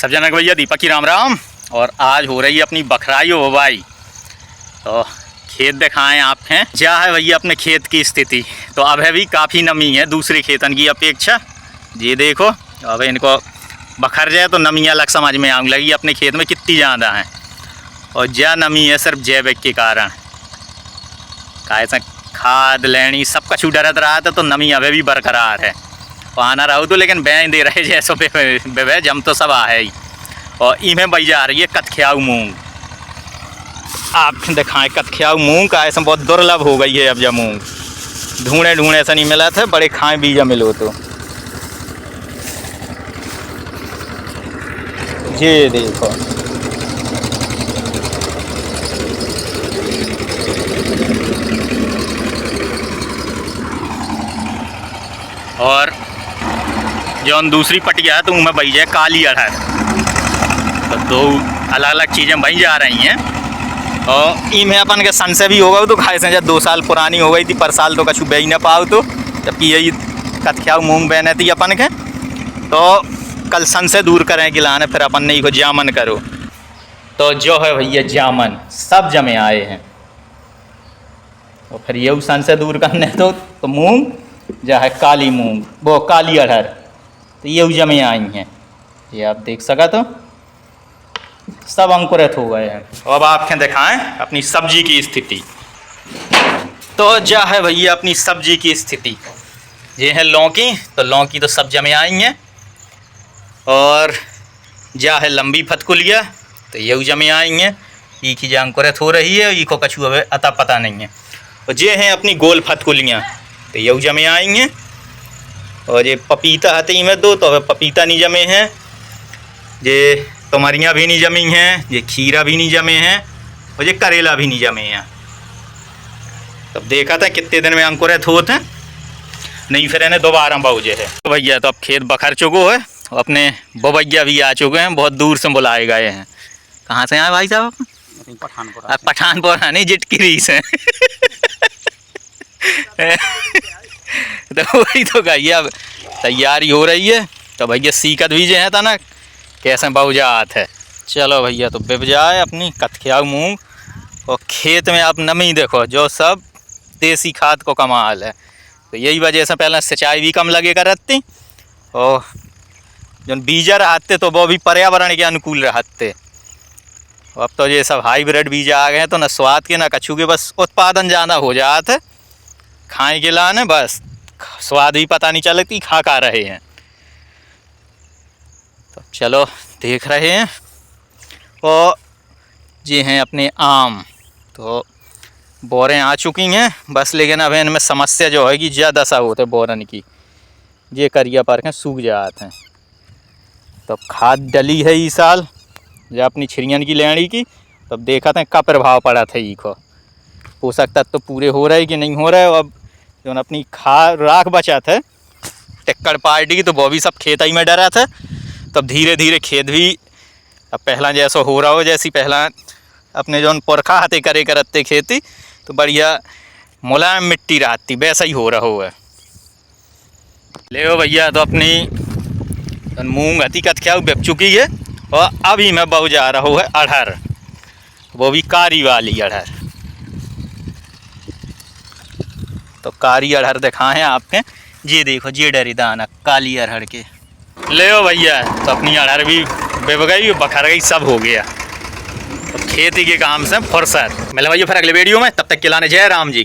सब जनक भैया दीपक की राम राम। और आज हो रही है अपनी बखराई और बुवाई। तो खेत दिखाएं आपके क्या है भैया अपने खेत की स्थिति। तो अब है भी काफ़ी नमी है दूसरे खेतन की अपेक्षा। ये देखो अब इनको बखर जाए तो नमी अलग समझ में आने लगी अपने खेत में कितनी ज़्यादा है। और ज्या नमी है सिर्फ जैविक के कारण। कैसे खाद लेनी सब कछु डरत रहा था तो नमी अभी भी बरकरार है। आना रहो तो लेकिन बैं दे रहे जैसो बे जम तो सब आ है ही। और इमें बई जा रही है कतख्याऊ मूंग। आप दिखाएं कतख्याऊ मूंग का ऐसा बहुत दुर्लभ हो गई है अब जब मूंग ढूंढे ढूंढे ऐसा नहीं मिला था। बड़े खाएं बीजा मिलो तो ये देखो और जो दूसरी पटिया है तो उनमें बही जाए काली अड़हर। तो दो अलग अलग चीज़ें बही जा रही हैं। और इमें अपन के सन से भी होगा तो खाए से जब 2 साल पुरानी हो गई थी पर साल तो कछु बेच ना पाओ। तो जबकि यही कतख्याऊ मूंग बहने थी अपन के तो कल सन से दूर करें गिलाने फिर अपन नहीं को जामन करो। तो जो है भैया जामन सब जमे आए हैं। और फिर ये सन से दूर करने तो मूंग जो है काली मूंग वो काली अड़हर तो ये जमे आई हैं। ये आप देख सका तो सब अंकुरित हो गए हैं। अब आपके दिखाएं अपनी सब्जी की स्थिति। तो जा है भैया अपनी सब्जी की स्थिति। ये है लौकी तो लौकी तो सब जमे आई हैं। और जा है लंबी फतकुलिया तो ये जमे आई हैं। ई की जो अंकुरित हो रही है ई को कछु अब अता पता नहीं है। और ये हैं अपनी गोल फतकुलियाँ तो ये जमे आई हैं। और ये पपीता हती में दो तो अब पपीता नहीं जमे हैं। ये तमरियाँ भी नहीं जमी हैं। ये खीरा भी नहीं जमे हैं। और ये करेला भी नहीं जमे हैं। तब देखा था कितने दिन में अंकुरित होते हैं नहीं फिर इन्हें दोबारा बाउजे है। तो भैया तो अब खेत बखर चुको है। अपने बबैया भी आ चुके हैं बहुत दूर से बुलाए गए हैं। कहाँ से आए भाई साहब? पठानपुर नहीं जिटकिरी से तो वही तो कहिए अब तैयारी हो रही है। तो भैया सीकत भी जो है था ना कैसे बाउजात है। चलो भैया तो बिप जाए अपनी कतख्याऊ मूंग। और खेत में आप नमी देखो जो सब देसी खाद को कमाल है। तो यही वजह से पहले सिंचाई भी कम लगे करती। और जो बीजा रहते तो वो भी पर्यावरण के अनुकूल रहते। अब तो ये सब हाइब्रिड बीजा आ गए तो न स्वाद के न कछु के बस उत्पादन ज़्यादा हो जाते खाए के लाने बस स्वाद भी पता नहीं चलती खा रहे हैं। तो चलो देख रहे हैं। और ये हैं अपने आम तो बोरें आ चुकी हैं बस। लेकिन अब इनमें समस्या जो है कि ज़्यादा सा होते बोरन की ये करिया पर के सूख जाते हैं। तो खाद डली है इस साल जो अपनी छिड़ियन की लेनी की। तब देखा था का प्रभाव पड़ा था ई को पोषक तत्व तो पूरे हो रहे कि नहीं हो रहे। अब जो अपनी राख बचा था टेक्कड़ पार्टी की तो वो भी सब खेत ही में डरा था। तब धीरे धीरे खेत भी अब पहला जैसा हो रहा हो जैसी पहला अपने जो पुरखा हाथे करे करते खेती तो बढ़िया मुलायम मिट्टी रहती वैसा ही हो रहा हो है। ले भैया तो अपनी मूंग हती कतख्याऊ बिक चुकी है। और अभी मैं बहु जा रहा हूँ है अड़हर वो भी कारी वाली अड़हर। तो कारी अड़हर दिखाएं आपके ये देखो ये डरी दाना काली अड़हर के। ले भैया तो अपनी अड़हर भी बिक गई बखर गई सब हो गया। तो खेती के काम से फुर्सत मिले भैया फिर अगले वीडियो में। तब तक के लाने जय राम जी।